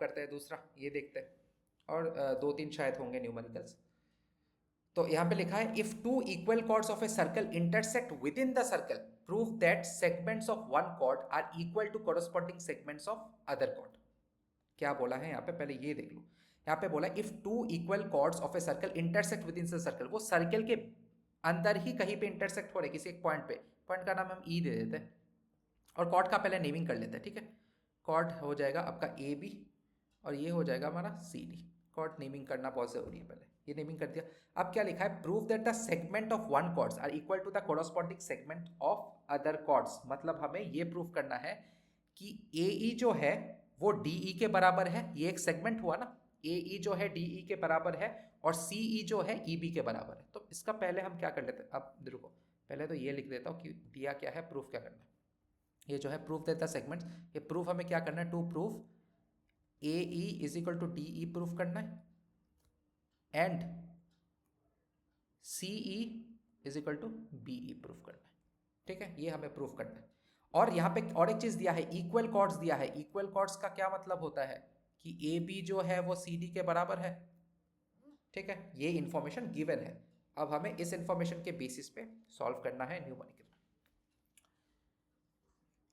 करते हैं दूसरा, ये देखते हैं, और दो तीन शायद होंगे न्यूमेरिकल्स। तो यहाँ पे लिखा है if two equal chords of a circle intersect within the circle prove that segments of one chord are equal to corresponding segments of other chord. क्या बोला है यहाँ पे, पहले ये देख लो। यहाँ पे बोला if two equal chords of a circle intersect within the circle, वो सर्कल के अंदर ही कहीं पे इंटरसेक्ट हो रहे किसी एक पॉइंट पे, पॉइंट का नाम हम ई दे देते हैं, और कॉर्ड का पहले नेमिंग कर लेते हैं, ठीक है। कॉर्ड हो जाएगा आपका ए बी, और ये हो जाएगा हमारा सी डी। कॉर्ड नेमिंग करना बहुत जरूरी है, पहले ये नेमिंग कर दिया। अब क्या लिखा है, prove that the segment of one chords are equal to the corresponding segment of other chords. मतलब हमें ये प्रूव करना है कि ए ई जो है वो डी ई के बराबर है, ये एक सेगमेंट हुआ ना, ए ई जो है डी ई के बराबर है, और सी ई जो है ई बी के बराबर है। तो इसका पहले हम क्या कर लेते हैं, अब देखो पहले तो ये लिख देता हूँ कि दिया क्या है, प्रूफ क्या करना है। ये जो है प्रूफ देता सेगमेंट्स, ये प्रूफ हमें क्या करना है, to proof A E is equal to D E proof करना है, and C E is equal to B E proof करना है, ठीक है। ये हमें प्रूफ करना है। और यहाँ पे और एक चीज दिया है, इक्वल कॉर्ड्स दिया है। इक्वल कॉर्ड्स का क्या मतलब होता है कि ए बी जो है वो सी डी के बराबर है, ठीक है। ये इंफॉर्मेशन गिवन है। अब हमें इस इंफॉर्मेशन के बेसिस पे सॉल्व करना है न्यूमेरिकल।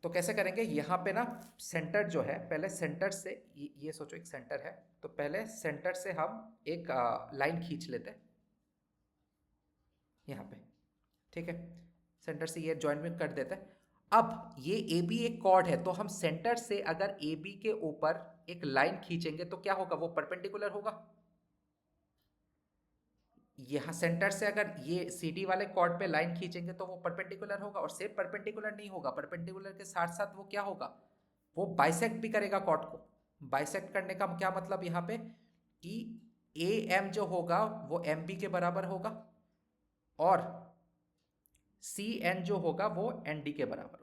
तो कैसे करेंगे, यहाँ पे ना सेंटर जो है, पहले सेंटर से ये सोचो एक सेंटर है, तो पहले सेंटर से हम एक लाइन खींच लेते हैं यहाँ पे, ठीक है। सेंटर से ये ज्वाइन कर देते हैं। अब ये ए बी एक कॉर्ड है, तो हम सेंटर से अगर ए बी के ऊपर एक लाइन खींचेंगे तो क्या होगा, वो परपेंडिकुलर होगा। यहाँ सेंटर से अगर ये सी डी वाले कॉर्ड पे लाइन खींचेंगे तो वो परपेंडिकुलर होगा, और सिर्फ परपेंडिकुलर नहीं होगा, परपेंडिकुलर के साथ साथ वो क्या होगा, वो बाइसेक्ट भी करेगा कॉर्ड को। बाइसेक्ट करने का क्या मतलब यहाँ पे कि ए एम जो होगा वो एम बी के बराबर होगा, और सी एन जो होगा वो एन डी के बराबर होगा।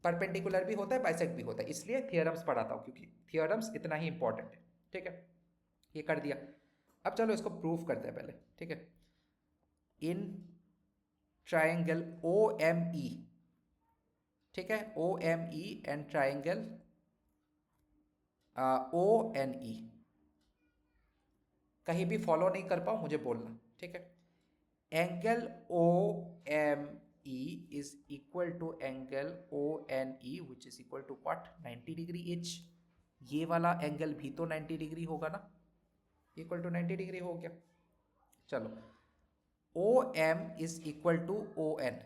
परपेंडिकुलर भी होता है, बाइसेक्ट भी होता है, इसलिए थियरम्स पढ़ाता हूं, क्योंकि थियरम्स इतना ही इंपॉर्टेंट है, ठीक है। ये कर दिया। अब चलो इसको प्रूफ करते हैं पहले, ठीक है। इन ट्राइंगल ओ एम ई, ठीक है, O M E and triangle O N E, कहीं भी फॉलो नहीं कर पाओ मुझे बोलना, ठीक है। Angle O M E is equal to angle O N E which is equal to what, 90 degree each. ये वाला एंगल भी तो 90 डिग्री होगा ना, इक्वल टू 90 डिग्री हो गया। चलो O M is equal to O N.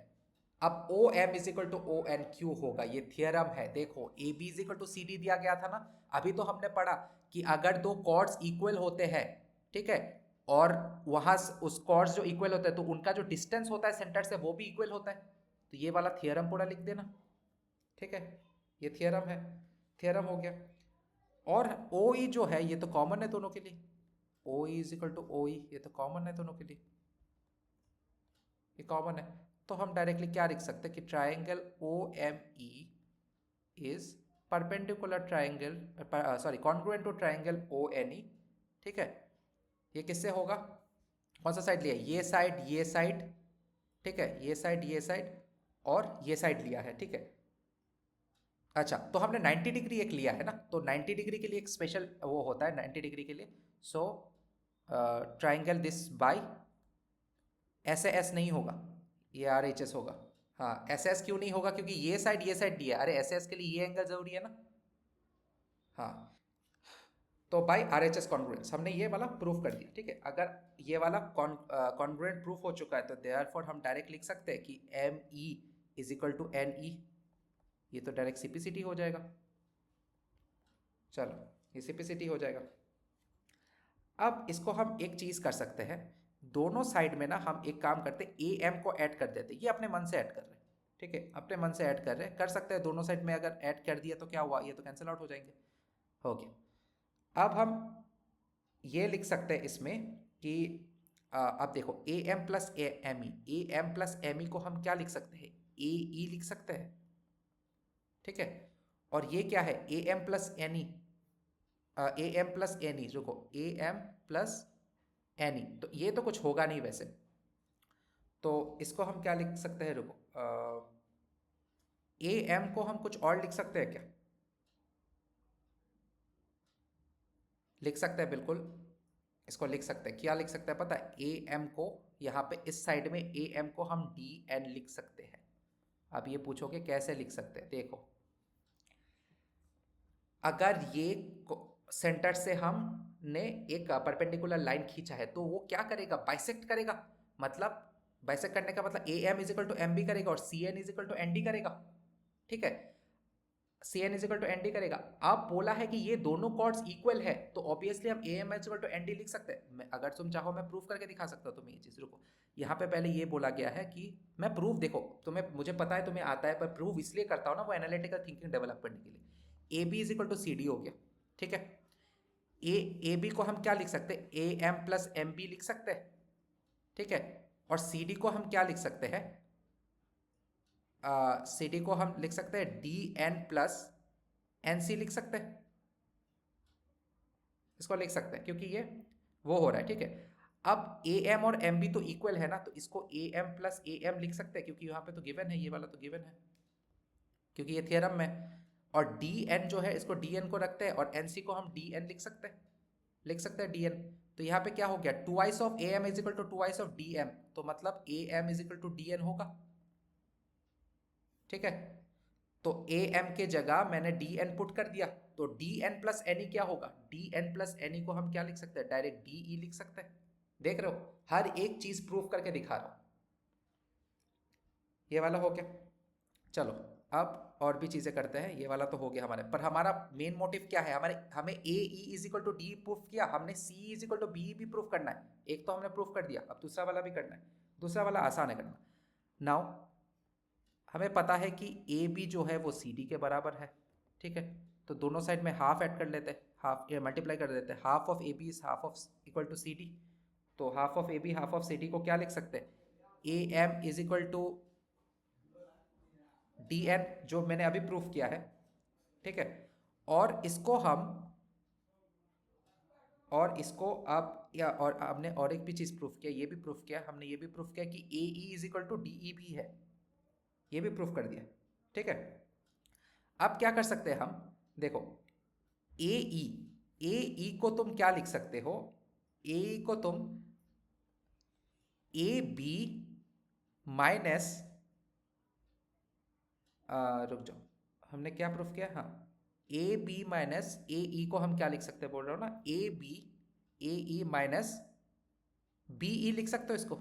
अब O M is equal to O N क्यों होगा, ये थियरम है। देखो A B is equal to C D दिया गया था ना, अभी तो हमने पढ़ा कि अगर दो कॉर्ड्स इक्वल होते हैं, ठीक है, और वहां उस कॉर्ड्स जो इक्वल होते हैं तो उनका जो डिस्टेंस होता है सेंटर से वो भी इक्वल होता है। तो ये वाला थियरम पूरा लिख देना, ठीक है। ये थियरम है, थियरम हो गया। और ओ ई जो है ये तो कॉमन है दोनों के लिए, O E is equal to O E, ये तो कॉमन है दोनों के लिए, ये कॉमन है। तो हम डायरेक्टली क्या लिख सकते हैं कि triangle O M E is perpendicular triangle, sorry congruent to triangle O N E, ठीक है। ये किससे होगा, कौन सा साइड लिया, ये साइड, ये साइड, ठीक है, ये साइड, ये साइड, और ये साइड लिया है, ठीक है। अच्छा, तो हमने 90 डिग्री एक लिया है ना, तो 90 डिग्री के लिए एक स्पेशल वो होता है 90 डिग्री के लिए। सो ट्राइंगल दिस बाय, ऐसे एस नहीं होगा, ये आर एच एस होगा। हाँ, एस एस क्यों नहीं होगा, क्योंकि ये साइड दिया है, अरे एस एस के लिए ये एंगल जरूरी है ना। हाँ, तो by R H S congruence हमने ये वाला प्रूफ कर दिया, ठीक है। अगर ये वाला कॉन्ग्रुएंट प्रूफ हो चुका है तो देयरफॉर हम डायरेक्ट लिख सकते हैं कि M E is equal to N E, ये तो डायरेक्ट सीपीसीटी हो जाएगा। चलो ये सीपीसीटी हो जाएगा। अब इसको हम एक चीज कर सकते हैं, दोनों साइड में ना हम एक काम करते हैं, ए एम को ऐड कर देते, ये अपने मन से ऐड कर रहे हैं, ठीक है, अपने मन से ऐड कर रहे हैं, कर सकते हैं दोनों साइड में। अगर ऐड कर दिया तो क्या हुआ, ये तो कैंसिल आउट हो जाएंगे, हो गया। अब हम ये लिख सकते हैं इसमें कि अब देखो A M plus A M E, A M plus M E को हम क्या लिख सकते हैं, ए ई लिख सकते हैं, ठीक है। और ये क्या है, A M plus N E, A M plus N E, रुको, A M plus N E, तो ये तो कुछ होगा नहीं वैसे, तो इसको हम क्या लिख सकते हैं, रुको, ए एम को हम कुछ और लिख सकते हैं क्या, लिख सकते हैं बिल्कुल, इसको लिख सकते हैं। क्या लिख सकते हैं पता है? ए एम को यहाँ पे इस साइड में ए एम को हम डी एन लिख सकते हैं। अब ये पूछोगे कैसे लिख सकते हैं, देखो अगर ये सेंटर से हमने एक परपेंडिकुलर लाइन खींचा है तो वो क्या करेगा, बाइसेक्ट करेगा। मतलब बाइसेक्ट करने का मतलब A M is equal to M B करेगा और C N is equal to N D करेगा, ठीक है। C N is equal to N D करेगा। अब बोला है कि ये दोनों कॉर्ड्स इक्वल है तो ऑब्वियसली हम A M is equal to N D लिख सकते हैं। अगर तुम चाहो मैं प्रूफ करके दिखा सकता हूँ तुम्हें ये चीज़। रुको, यहाँ पे पहले ये बोला गया है कि मैं प्रूफ, देखो तुम्हें, मुझे पता है तुम्हें आता है, पर प्रूफ इसलिए करता हूँ ना वो एनालिटिकल थिंकिंग डेवलप करने के लिए। A B is equal to C D हो गया, ठीक है। ए बी को हम क्या लिख सकते हैं, A M plus M B लिख सकते हैं, ठीक है। और सी डी को हम क्या लिख सकते हैं, सी डी को हम लिख सकते हैं D N plus N C लिख सकते हैं। इसको लिख सकते हैं क्योंकि ये वो हो रहा है, ठीक है। अब ए एम और एम बी तो इक्वल है ना, तो इसको A M plus A M लिख सकते हैं क्योंकि यहाँ पे तो गिवन है, ये वाला तो गिवन है क्योंकि ये थियरम में। और डी एन जो है इसको डी एन को रखते हैं और एन सी को हम डी एन लिख सकते हैं, लिख सकते हैं डी एन। तो यहाँ पे क्या हो गया, twice of A M is equal to twice of D M, तो मतलब A M is equal to D N होगा, ठीक है। तो ए एम के जगह मैंने डी एन पुट कर दिया, तो D N plus N E क्या होगा, D N plus N E को हम क्या लिख सकते हैं, डायरेक्ट डी ई लिख सकते हैं। देख रहे हो, हर एक चीज प्रूफ करके दिखा रहा हूं। ये वाला हो गया। चलो अब और भी चीजें करते हैं। ये वाला तो हो गया हमारे, पर हमारा मेन मोटिव क्या है, हमें A E is equal to D proof किया, हमने C is equal to B भी प्रूफ करना है। एक तो हमने प्रूफ कर दिया, अब दूसरा वाला भी करना है। दूसरा वाला आसान है करना। नाउ हमें पता है कि ए बी जो है वो सी डी के बराबर है, ठीक है। तो दोनों साइड में हाफ ऐड कर लेते हैं, हाफ मल्टीप्लाई कर देते हैं। Half of A B is half of equal to C D, तो half of A B half of C D को क्या लिख सकते हैं, A M is equal to D N, जो मैंने अभी प्रूफ किया है, ठीक है। और इसको हम, और इसको अब या और हमने और एक भी चीज़ प्रूफ किया, ये भी प्रूफ किया हमने, ये भी प्रूफ किया कि A E is equal to D E भी है, ये भी प्रूफ कर दिया, ठीक है। अब क्या कर सकते हैं हम, देखो ए ई को तुम क्या लिख सकते हो, ए ई को तुम ए बी माइनस, रुक जाओ, हमने क्या प्रूफ किया, हाँ ए बी माइनस ए ई को हम क्या लिख सकते हैं, बोल रहा हूँ ना, A B A E minus B E लिख सकते हो इसको।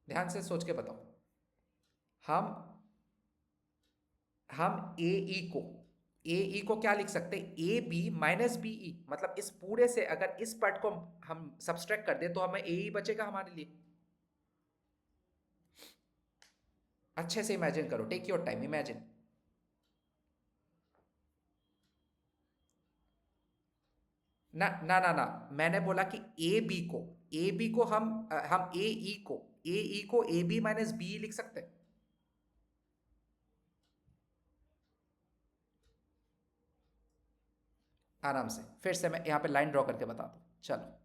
ध्यान से सोच के बताओ, हम ए ई को क्या लिख सकते हैं, A B minus B E, मतलब इस पूरे से अगर इस पार्ट को हम सब्सट्रैक्ट कर दे तो हमें ए ई बचेगा हमारे लिए। अच्छे से इमेजिन करो, टेक योर टाइम, इमेजिन। ना ना ना ना, मैंने बोला कि ए बी को हम ए ई को ए बी माइनस बी लिख सकते हैं। आराम से, फिर से मैं यहाँ पे लाइन ड्रॉ करके बताता हूँ। चलो,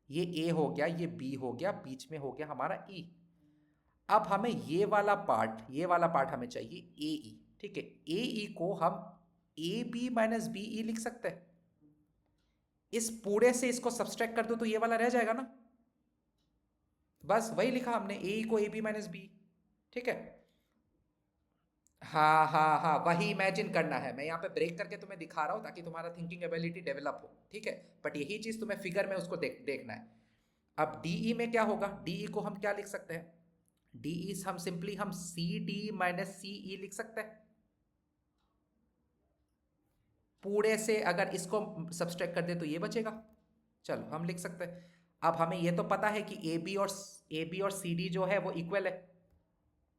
ये ए हो गया, ये बी हो गया, बीच में हो गया हमारा ई। अब हमें ये वाला पार्ट हमें चाहिए ए ई, ठीक है। ए ई को हम A B minus B E लिख सकते हैं। इस पूरे से इसको सब्सट्रैक्ट कर दो तो ये वाला रह जाएगा ना, बस वही लिखा हमने, ए ई को ए बी माइनस बी, ठीक है। हाँ हाँ हाँ, वही इमेजिन करना है, मैं यहाँ पे ब्रेक करके तुम्हें दिखा रहा हूँ ताकि तुम्हारा थिंकिंग एबिलिटी डेवलप हो, ठीक है। बट यही चीज तुम्हें फिगर में उसको देखना है। अब डीई में क्या होगा, डीई को हम क्या लिख सकते हैं, डीई हम सिंपली हम सी डी माइनस सी ई लिख सकते हैं। पूरे से अगर इसको सब्सट्रैक्ट कर दे तो ये बचेगा, चलो हम लिख सकते हैं। अब हमें ये तो पता है कि ए बी और सी डी जो है वो इक्वल है,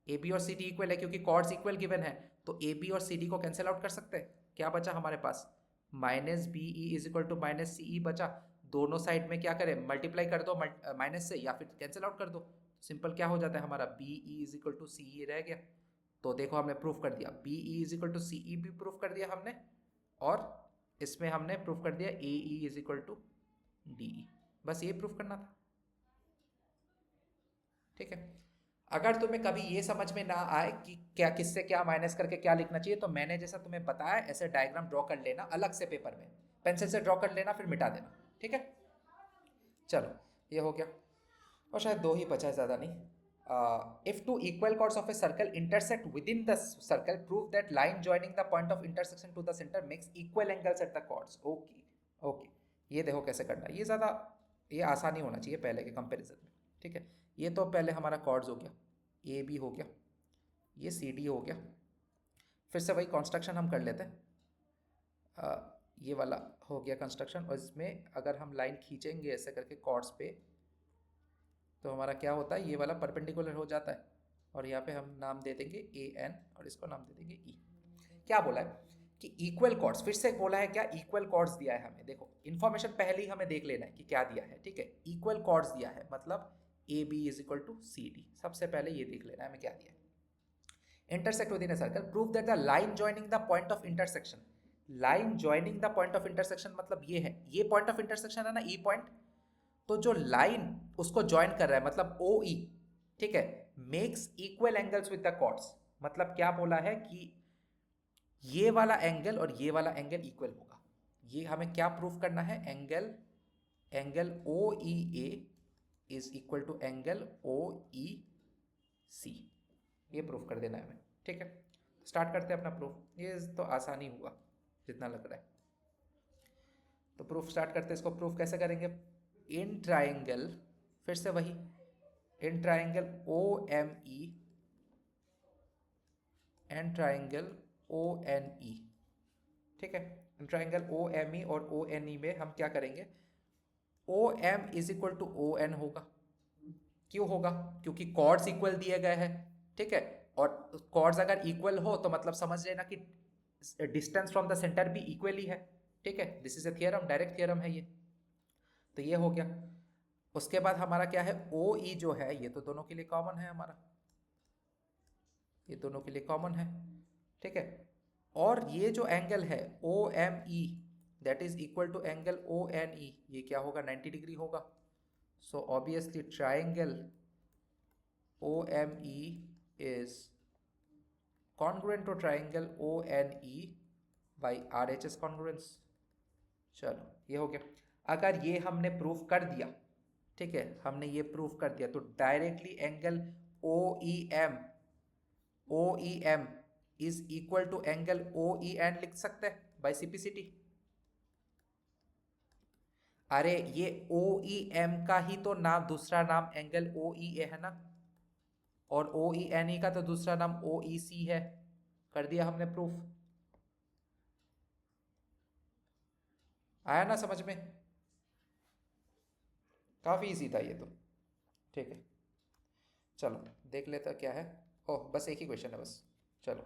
ए बी और सी डी इक्वल है क्योंकि कॉर्ड्स इक्वल गिवन है। तो ए बी और सी डी को कैंसिल आउट कर सकते हैं। क्या बचा हमारे पास, minus B E is equal to minus C E बचा। दोनों साइड में क्या करें, मल्टीप्लाई कर दो माइनस से, या फिर कैंसिल आउट कर दो। सिंपल क्या हो जाता है हमारा, B E is equal to C E रह गया। तो देखो हमने प्रूफ कर दिया, B E is equal to C E भी प्रूफ कर दिया हमने, और इसमें हमने प्रूफ कर दिया A E is equal to D E. बस ये प्रूफ करना था, ठीक है। अगर तुम्हें कभी ये समझ में ना आए कि क्या किससे क्या माइनस करके क्या लिखना चाहिए, तो मैंने जैसा तुम्हें बताया ऐसे डायग्राम ड्रॉ कर लेना अलग से पेपर में। पेंसिल से ड्रॉ कर लेना, फिर मिटा देना, ठीक है। चलो ये हो गया, और शायद दो ही बचा है, ज़्यादा नहीं। If two equal chords of a circle intersect within the circle, prove that line joining the point of intersection to the center makes equal angles at the chords. Okay okay, ये देखो कैसे करना है, ये ज़्यादा, ये आसानी होना चाहिए पहले के कंपैरिजन में, ठीक है। ये तो पहले हमारा chords हो गया, ए बी हो गया, ये सी डी हो गया, फिर से वही कंस्ट्रक्शन हम कर लेते हैं। ये वाला हो गया कंस्ट्रक्शन, और इसमें अगर हम लाइन खींचेंगे ऐसे करके कॉर्ड्स पे, तो हमारा क्या होता है, ये वाला परपेंडिकुलर हो जाता है, और यहाँ पे हम नाम दे देंगे ए एन, और इसको नाम दे देंगे ई। क्या बोला है कि इक्वल कॉर्ड्स, फिर से बोला है क्या, इक्वल कॉर्ड्स दिया है हमें। देखो इन्फॉर्मेशन पहले ही हमें देख लेना है कि क्या दिया है, ठीक है। इक्वल कॉर्ड्स दिया है मतलब A B is equal to C D, सबसे पहले ये देख लेना है हमें क्या दिया है। Intersect with in a circle, prove that the line joining the point of intersection, line joining the point of intersection मतलब ये है, ये पॉइंट ऑफ इंटरसेक्शन है ना, ई पॉइंट, तो जो लाइन उसको ज्वाइन कर रहा है मतलब ओ ई, ठीक है, makes equal angles with the chords. मतलब क्या बोला है कि ये वाला एंगल और ये वाला एंगल इक्वल होगा। ये हमें क्या प्रूफ करना है, angle O E A is equal to angle O E C, ये प्रूफ कर देना है हमें, ठीक है। स्टार्ट करते हैं अपना प्रूफ, ये तो आसानी हुआ जितना लग रहा है। तो प्रूफ स्टार्ट करते हैं, इसको प्रूफ कैसे करेंगे, इन ट्राइंगल, फिर से वही, in triangle O M E and triangle O N E, ठीक है। इन ट्राइंगल ओ एम ई और ओ एन ई में हम क्या करेंगे, O M is equal to O N होगा। क्यों होगा, क्योंकि कॉर्ड्स इक्वल दिए गए हैं, ठीक है, और कॉर्ड्स अगर इक्वल हो तो मतलब समझ लेना कि डिस्टेंस फ्रॉम द सेंटर भी इक्वल ही है, ठीक है। This is a theorem, direct theorem है ये, तो ये हो गया। उसके बाद हमारा क्या है, ओ ई जो है ये तो दोनों के लिए कॉमन है हमारा, ये दोनों के लिए कॉमन है, ठीक है। और ये जो एंगल है O M E that is equal to angle O N E, ये क्या होगा, 90 डिग्री होगा। So obviously triangle O M E is congruent to triangle ONE by RHS congruence। चलो ये हो गया। अगर ये हमने प्रूफ कर दिया, ठीक है, हमने ये प्रूफ कर दिया, तो directly angle O E M is equal to angle O E N लिख सकते हैं बाय सिंप्लिसिटी। अरे ये ओ ई एम का ही तो नाम, दूसरा नाम एंगल ओ ई ए है ना, और ओ ई एन ई का तो दूसरा नाम ओ ई सी है। कर दिया हमने प्रूफ, आया ना समझ में, काफ़ी इजी था ये तो, ठीक है। चलो देख लेते हैं क्या है। ओह बस एक ही क्वेश्चन है बस, चलो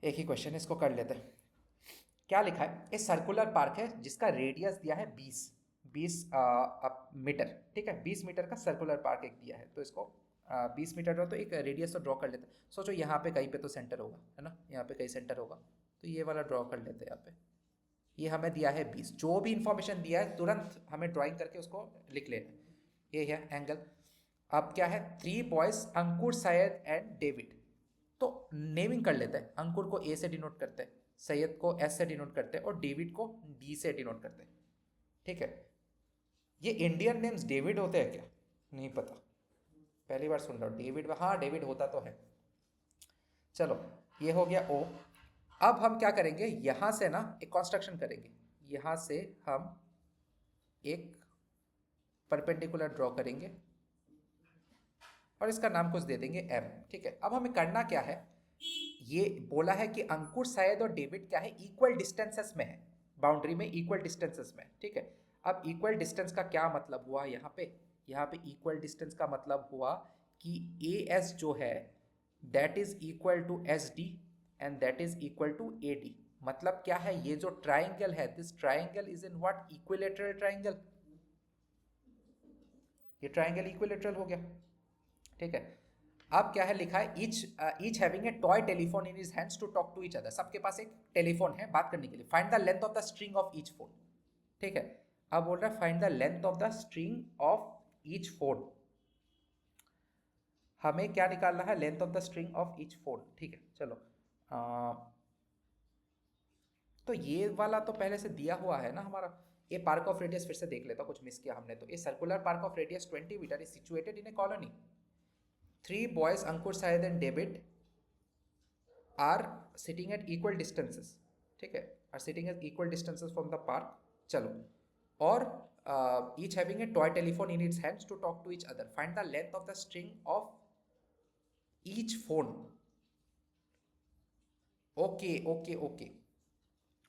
एक ही क्वेश्चन है, इसको कर लेते हैं। क्या लिखा है, एक सर्कुलर पार्क है जिसका रेडियस दिया है 20 मीटर, ठीक है, 20 मीटर का सर्कुलर पार्क एक दिया है, तो इसको 20 मीटर का तो एक रेडियस तो ड्रॉ कर लेते हैं। सोचो यहाँ पे कहीं पे तो सेंटर होगा, है ना, यहाँ पे कहीं सेंटर होगा, तो ये वाला ड्रॉ कर लेते हैं यहाँ पे। ये हमें दिया है 20, जो भी इंफॉर्मेशन दिया है तुरंत हमें ड्राइंग करके उसको लिख लेना है। ये है एंगल। अब क्या है, 3 boys Ankur Syed and David, तो नेमिंग कर लेते हैं। अंकुर को ए से डिनोट करते हैं, सैयद को एस से डिनोट करते हैं, और डेविड को डी से डिनोट करते हैं, ठीक है। ये इंडियन नेम्स डेविड होते हैं क्या, नहीं पता, पहली बार सुन रहा हूँ डेविड, हाँ डेविड होता तो है। चलो ये हो गया ओ। अब हम क्या करेंगे, यहाँ से ना एक कंस्ट्रक्शन करेंगे, यहाँ से हम एक परपेंडिकुलर ड्रॉ करेंगे और इसका नाम कुछ दे देंगे एम, ठीक है। अब हमें करना क्या है, ये बोला है कि अंकुर सैयद और डेविड क्या है, इक्वल डिस्टेंसेस में है, बाउंड्री में इक्वल डिस्टेंसेस में, ठीक है। अब इक्वल डिस्टेंस का क्या मतलब हुआ, यहाँ पे इक्वल डिस्टेंस का मतलब हुआ कि ए एस जो है that is equal to S D and that is equal to A D. मतलब क्या है, ये जो ट्राइंगल है, this triangle is in what, equilateral triangle, ये ट्राइंगल इक्विलेटरल हो गया, ठीक है। अब क्या है लिखा है, each having a toy telephone in his hands to talk to each other, सबके पास एक टेलीफोन है बात करने के लिए। Find the length of the string of each phone, ठीक है। अब बोल रहा है find the length of the string of each phone, हमें क्या निकालना है, length of the string of each phone, ठीक है। चलो तो ये वाला तो पहले से दिया हुआ है ना हमारा। ये पार्क ऑफ रेडियस फिर से देख लेता, कुछ मिस किया हमने तो। ये circular park of radius 20 metre is situated in a colony. 3 boys Ankur, Shahid and David are sitting at equal distances, ठीक है, are sitting at equal distances from the park. चलो, और each having a toy telephone in its hands to talk to each other. Find the length of the string of each phone. Okay.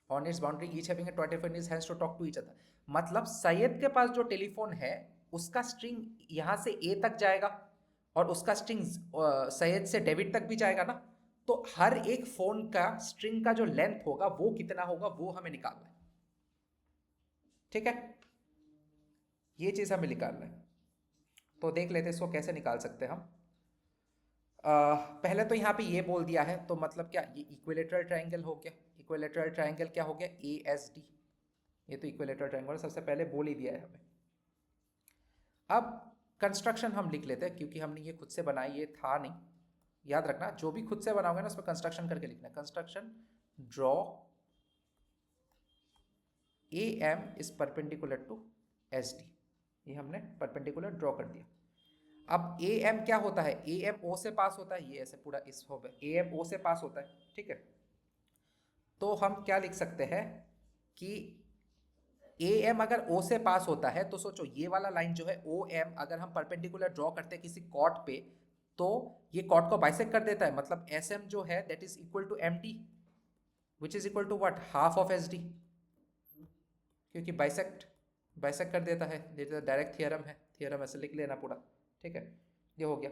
On its boundary, each having a toy telephone in his hands to talk to each other. मतलब सैयद के पास जो telephone है उसका string यहाँ से ए तक जाएगा और उसका स्ट्रिंग सैयद से डेविड तक भी जाएगा ना। तो हर एक फोन का स्ट्रिंग का जो लेंथ होगा वो कितना होगा वो हमें निकालना है, ठीक है। ये चीज हमें निकालना है। तो देख लेते हैं इसको कैसे निकाल सकते हैं हम। पहले तो यहाँ पे ये बोल दिया है, तो मतलब क्या, ये इक्विलेटरल ट्रायंगल हो गया। इक्विलेटरल ट्रायंगल क्या हो गया, ASD। ये तो इक्विलेटरल ट्रायंगल सबसे पहले बोल ही दिया है हमें। अब कंस्ट्रक्शन हम लिख लेते हैं, क्योंकि हमने ये खुद से बनाई, ये था नहीं। याद रखना, जो भी खुद से बनाओगे ना उसमें कंस्ट्रक्शन करके लिखना है। Construction draw AM is perpendicular to SD। ये हमने परपेंडिकुलर ड्रॉ कर दिया। अब AM क्या होता है, AM O से पास होता है, ये ऐसे पूरा इस हो गया, AM O से पास होता है, ठीक है। तो हम क्या लिख सकते हैं कि AM अगर O से पास होता है तो सोचो ये वाला लाइन जो है OM, अगर हम परपेंडिकुलर ड्रॉ करते हैं किसी कॉर्ड पे तो ये कॉर्ड को बाइसेक्ट कर देता है। मतलब SM जो है that is equal to MD which is equal to what, half of SD, क्योंकि बाइसेक्ट कर देता है। ये तो डायरेक्ट थियरम है, थियरम ऐसे लिख लेना पूरा, ठीक है। ये हो गया।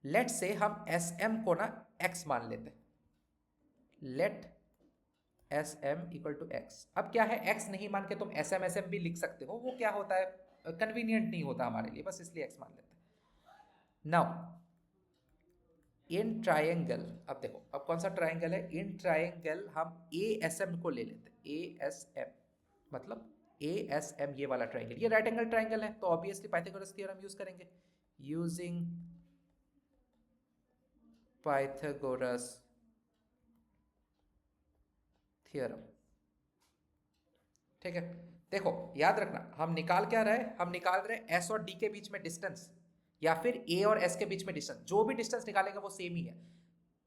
लेट से हम SM को ना X मान लेते हैं। Let SM equal to X। अब क्या है, X नहीं मान के तुम SM भी लिख सकते हो, वो क्या होता है, कन्वीनियंट नहीं होता हमारे लिए, बस इसलिए X मान लेते हैं। नाउ इन ट्रायंगल, अब देखो अब कौन सा ट्रायंगल है, इन ट्रायंगल हम ASM को ले लेते हैं। ASM मतलब ASM ये वाला ट्रायंगल, ये राइट एंगल ट्रायंगल है, तो ऑब्वियसली पाइथागोरस थ्योरम यूज करेंगे। यूजिंग पाइथागोरस थ्योरम, ठीक है। देखो याद रखना, हम निकाल क्या रहे, हम निकाल रहे S और D के बीच में डिस्टेंस, या फिर A और S के बीच में डिस्टेंस। जो भी डिस्टेंस निकालेंगे वो सेम ही है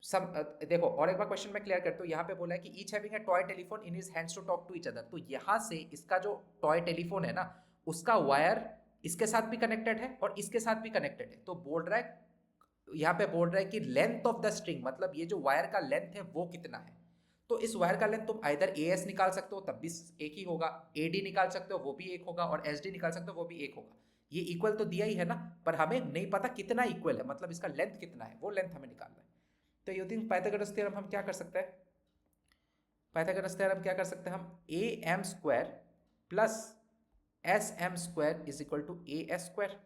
सब। देखो और एक बार क्वेश्चन में क्लियर करता हूँ। यहाँ पे बोला है कि each having a toy telephone in his hands to talk to each other. तो यहाँ से इसका जो टॉय टेलीफोन है ना, उसका वायर इसके साथ भी कनेक्टेड है और इसके साथ भी कनेक्टेड है। तो बोल रहा है, यहाँ पे बोल रहा है कि लेंथ ऑफ द स्ट्रिंग, मतलब ये जो वायर का लेंथ है वो कितना है। तो इस वायर का लेंथ तुम आइदर AS निकाल सकते हो, तब भी एक ही होगा, AD निकाल सकते हो, वो भी एक होगा, और SD निकाल सकते हो, वो भी एक होगा। ये इक्वल तो दिया ही है ना, पर हमें नहीं पता कितना इक्वल है, मतलब इसका लेंथ कितना है, वो लेंथ हमें निकालना है। तो यूजिंग पाइथागोरस थ्योरम हम क्या कर सकते हैं, पाइथागोरस थ्योरम क्या कर सकते हैं हम, AM square plus SM square is equal to AS square.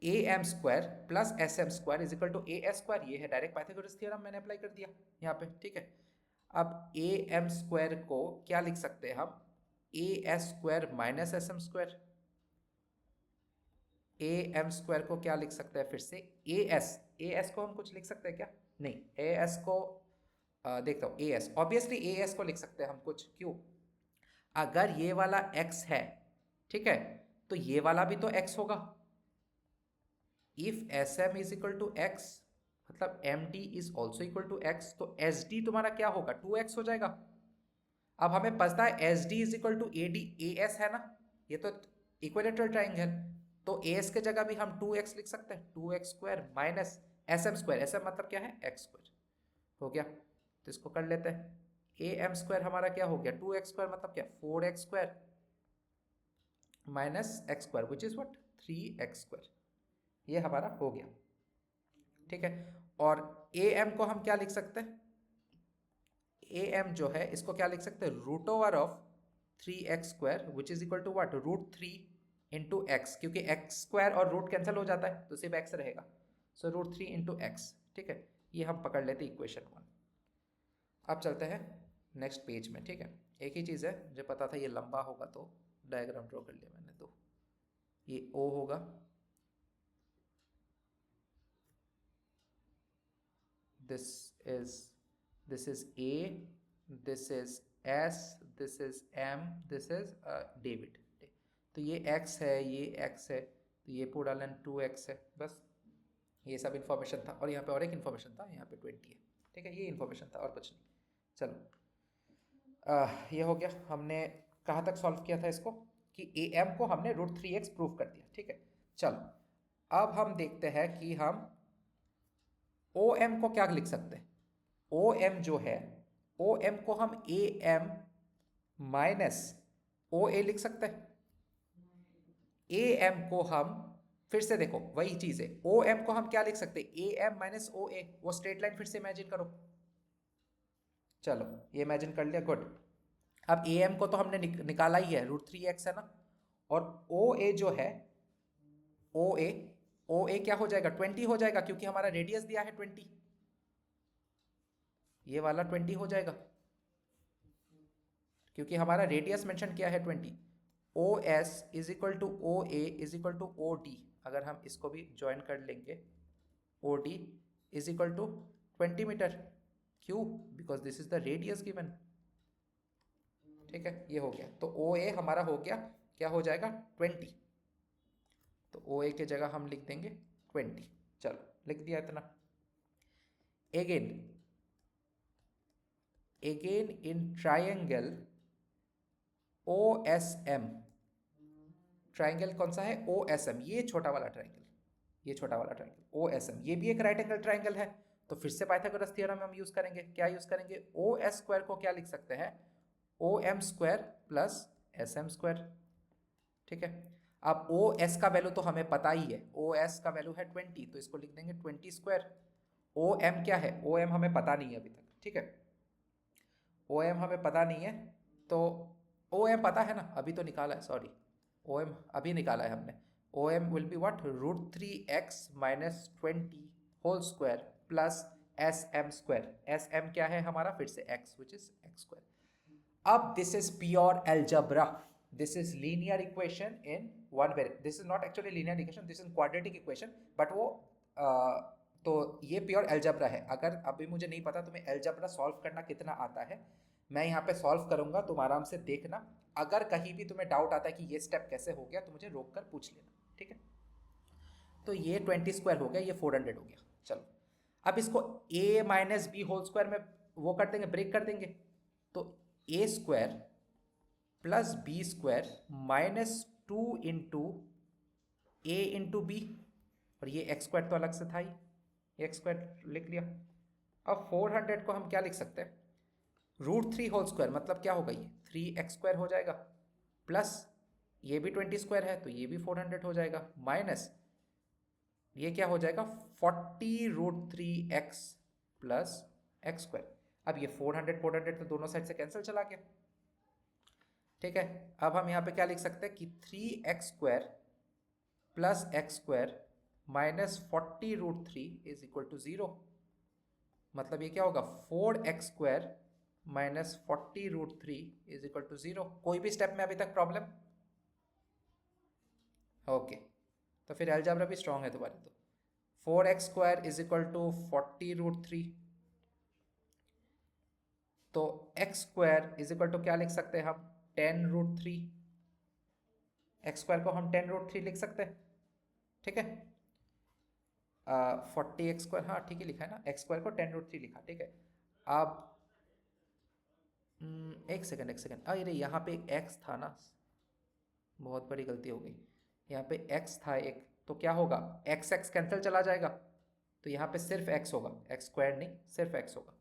AM square plus SM square is equal to AS square. ये है डायरेक्ट पाइथागोरस थ्योरम, मैंने अप्लाई कर दिया यहाँ पे, ठीक है। अब AM स्क्वायर को क्या लिख सकते हैं हम, AS square minus SM square. AM square को क्या लिख सकते हैं फिर से, AS को हम कुछ लिख सकते हैं क्या, नहीं, AS को देखता हूँ, AS ऑब्वियसली AS को लिख सकते हैं हम कुछ, क्यों, अगर ये वाला X है, ठीक है, तो ये वाला भी तो X होगा। If SM is equal to X मतलब MD is also equal to X, तो SD तुम्हारा क्या होगा, 2X हो जाएगा। अब हमें पता है SD is equal to AD, AS है ना, ये तो इक्विलेटरल ट्रायंगल, तो AS के जगह भी हम 2X लिख सकते हैं, 2X square minus SM square. SM मतलब क्या है, X स्क्वायर, हो गया। तो इसको कर लेते हैं, AM स्क्वायर हमारा क्या हो गया, 2X स्क्वायर मतलब क्या, 4X square minus X square which is what, 3X square. ये हमारा हो गया, ठीक है। और AM को हम क्या लिख सकते हैं, AM जो है इसको क्या लिख सकते हैं, root over of 3X square which is equal to what, √3 into X, क्योंकि X स्क्वायर और रूट कैंसिल हो जाता है तो सिर्फ X रहेगा, सो √3 इंटू X, ठीक है। ये हम पकड़ लेते इक्वेशन 1। अब चलते हैं नेक्स्ट पेज में, ठीक है। एक ही चीज़ है, मुझे पता था ये लंबा होगा तो डायग्राम ड्रॉ कर लिया मैंने। तो ये O होगा, this is A this is S, this is M, this is David. तो ये एक्स है, ये एक्स है, तो ये पूरा डालन 2x है। बस ये सब इन्फॉर्मेशन था, और यहाँ पे और एक इन्फॉर्मेशन था, यहाँ पे 20 है। ठीक है, ये इन्फॉर्मेशन था और कुछ नहीं। चलो ये हो गया। हमने कहाँ तक सॉल्व किया था इसको, कि ए एम को हमने √3x प्रूव कर दिया। ठीक है, चलो अब हम देखते हैं कि हम ओ एम को क्या लिख सकते हैं। ओ एम जो है, ओ एम को हम ए एम माइनस ओ ए लिख सकते हैं। ए एम को हम, फिर से देखो वही चीज है, ओ एम को हम क्या लिख सकते हैं, ए एम माइनस ओ ए। वो स्ट्रेट लाइन फिर से इमेजिन करो। चलो ये इमेजिन कर लिया, गुड। अब ए एम को तो हमने निकाला ही है, √3x है ना। और ओ ए जो है, ओ ए, ओ ए क्या हो जाएगा, 20 हो जाएगा, क्योंकि हमारा रेडियस दिया है 20। ये वाला 20 हो जाएगा, क्योंकि हमारा रेडियस मेंशन किया है 20। O S is equal to O A is equal to O D. अगर हम इसको भी ज्वाइन कर लेंगे, O D is equal to 20 metre. क्यों? Because this is the radius given. ठीक है, ये हो गया। तो ओ ए हमारा हो गया, क्या हो जाएगा, 20। तो ओ ए की जगह हम लिख देंगे 20। चलो लिख दिया इतना। Again in triangle O S M, triangle कौन सा है, ओ एस एम, ये छोटा वाला ट्राइंगल, ये छोटा वाला ट्राइंगल ओ एस एम, ये भी एक राइट एंगल ट्राइंगल है। तो फिर से पाइथागोरस थ्योरम हम यूज करेंगे। क्या यूज करेंगे, ओ एस स्क्वायर को क्या लिख सकते हैं, O M square plus S M square. ठीक है, अब ओ एस का वैल्यू तो हमें पता ही है, ओ एस का वैल्यू है 20, तो इसको लिख देंगे 20 स्क्वायर। ओ एम क्या है, ओ एम हमें पता नहीं है अभी तक। ठीक है, ओ एम हमें पता नहीं है, तो ओ एम पता है ना, अभी तो निकाला है, सॉरी, ओ एम अभी निकाला है हमने। O M will be what, √3x minus 20 whole square plus S M square. S M क्या है हमारा, फिर से x, which is x square. अब this is pure algebra, this is linear equation in one variable. This is not actually linear equation, this is quadratic equation, but वो तो ये pure algebra है। अगर अभी मुझे नहीं पता तुम्हें एल्जेब्रा सॉल्व करना कितना आता है, मैं यहाँ पे सॉल्व करूंगा, तुम आराम से देखना। अगर कहीं भी तुम्हें डाउट आता है कि ये स्टेप कैसे हो गया, तो मुझे रोक कर पूछ लेना। ठीक है, तो ये 20 स्क्वायर हो गया, ये 400 हो गया। चलो अब इसको a minus b whole square में वो कर देंगे, ब्रेक कर देंगे। तो a square plus b square minus 2 into a into b, और ये एक्स स्क्वायर तो अलग से था ही, एक्स स्क्वायर लिख लिया। अब 400 को हम क्या लिख सकते हैं, √3 होल स्क्वायर, मतलब क्या होगा, ये 3x स्क्वायर हो जाएगा, प्लस ये भी 20 स्क्वायर है, तो ये भी 400 हो जाएगा, माइनस ये क्या हो जाएगा, 40√3x प्लस एक्स स्क्वायर। अब ये 400 तो दोनों साइड से कैंसिल चला गया। ठीक है, अब हम यहाँ पे क्या लिख सकते हैं कि 3x square plus x square minus 40√3 is equal to 0। मतलब ये क्या होगा, 4x square minus 40√3 is equal to 0। कोई भी स्टेप में अभी तक प्रॉब्लम? ओके, तो फिर अलजेब्रा भी स्ट्रांग है तुम्हारे। तो 4x square is equal to 40√3, तो x square is equal to क्या लिख सकते हैं हम, 10√3। एक्स स्क्वायर को हम 10√3 लिख सकते हैं। ठीक है, 40x स्क्वायर, हाँ ठीक है लिखा है ना, एक्स स्क्वायर को 10√3 लिखा। ठीक है, अब एक सेकंड, अरे यहाँ पे एक x था ना, बहुत बड़ी गलती हो गई। यहाँ पे x था एक, तो क्या होगा, x x कैंसिल चला जाएगा, तो यहाँ पे सिर्फ x होगा, x स्क्वायर नहीं, सिर्फ x होगा।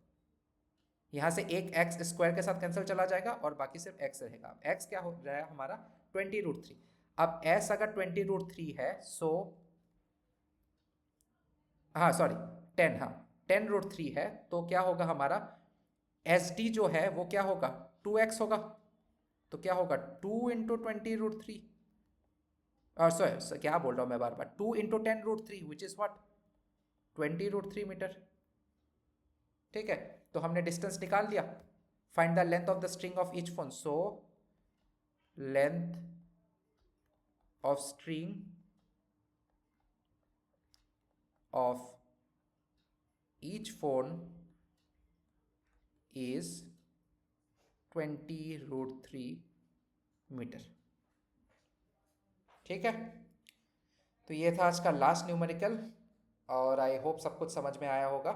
यहाँ से एक x स्क्वायर के साथ कैंसिल चला जाएगा और बाकी सिर्फ x रहेगा। x क्या हो रहा है हमारा, 20√3। अब s अगर 20√3 है, सो हाँ सॉरी 10, हाँ 10√3 है, तो क्या होगा हमारा, एस डी जो है वो क्या होगा, 2x होगा। तो क्या होगा, 2 इंटू 20√3, और सॉरी क्या बोल रहा हूँ मैं बार बार, 2 into 10√3 which is what, 20√3 metre. ठीक है, तो हमने डिस्टेंस निकाल लिया। Find the length of the string of each phone, so length of string of each phone is 20√3 metre. ठीक है, तो ये था आज का लास्ट न्यूमेरिकल और आई होप सब कुछ समझ में आया होगा।